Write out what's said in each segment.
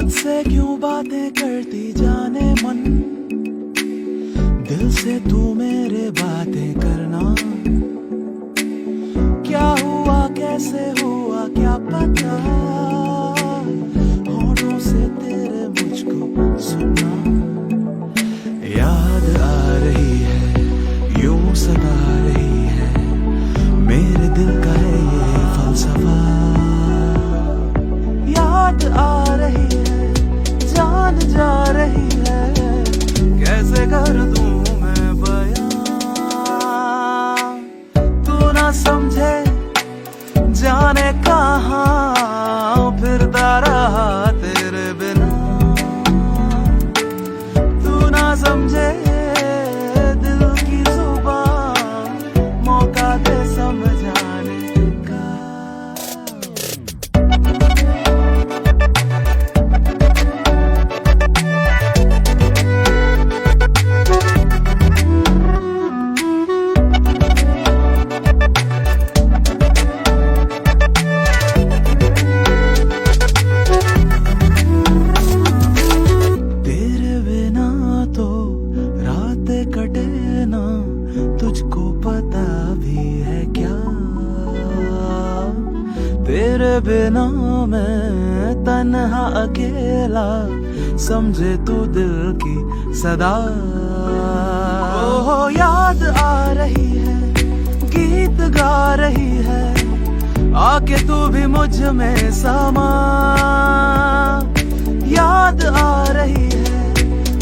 खुद से क्यों बातें करती जाने मन, दिल से तू मेरे बातें करना। क्या हुआ कैसे हुआ क्या पता, होठों से तेरे मुझको सुनना। याद आ रही है यूं सता रही है, मेरे दिल का है ये फलसफा। याद आ रही है जान जा रही है, कैसे कर दूं मैं बयां। तू ना समझे जाने कहाँ फिरता रहा तेरे बिना। तू ना समझे दिल की जुबान, मौका दे समझाने का। कटे ना तुझको पता भी है क्या, तेरे बिना मैं तन्हा अकेला, समझे तू दिल की सदा। ओहो याद आ रही है गीत गा रही है, आके तू भी मुझ में समा। याद आ रही है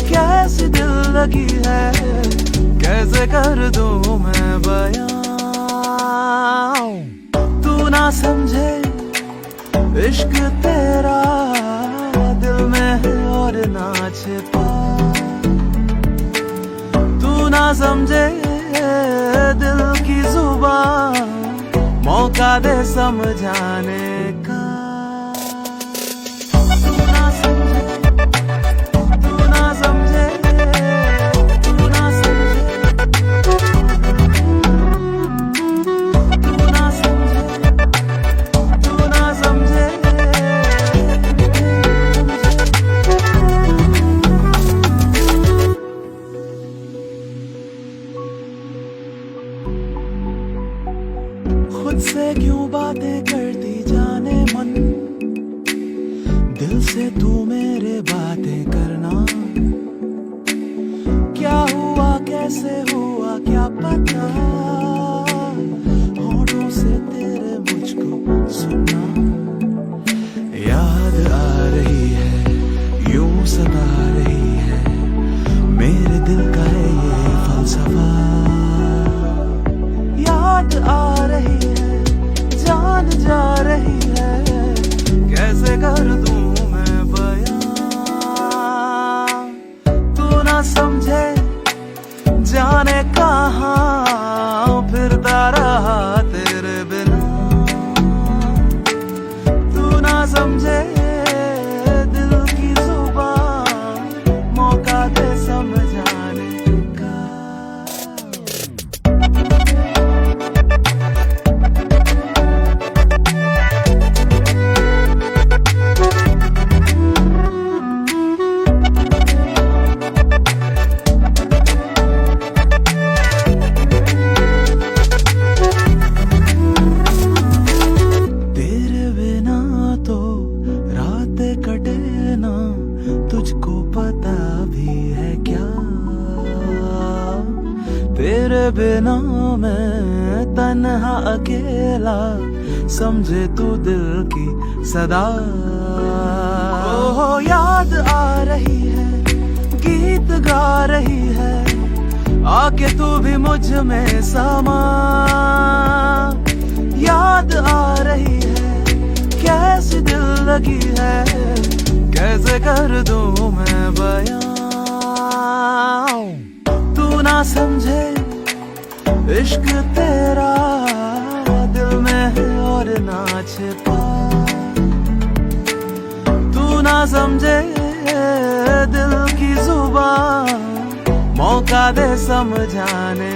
कैसी दिल लगी है, कैसे कर दूं मैं बयां। तू ना समझे इश्क तेरा दिल में है और ना छिपा। तू ना समझे दिल की जुबान, मौका दे समझाने का। खुद से क्यों बातें करती जाने मन, दिल से तू मेरे बातें करना। क्या हुआ कैसे हुआ क्या पता, होठों से तेरे मुझको सुनना। याद आ रही है यूं सता रही है, मेरे दिल का है ये फलसफा। याद आ रही है जान जा रही है, कैसे कर दूं मैं बयां। तू ना समझे जाने कहाँ फिरता रहा तेरे बिना। तू ना समझे दिल की जुबान, मौका दे समझाने का। कटे ना तुझको पता भी है क्या, तेरे बिना मैं तन्हा अकेला, समझे तू दिल की सदा। ओहो याद आ रही है गीत गा रही है, आके तू भी मुझ में समा। याद आ रही है कैसी दिल लगी है, कैसे कर दूं मैं बयां। तू ना समझे इश्क तेरा दिल में है और ना छिपा। तू ना समझे दिल की जुबान, मौका दे समझाने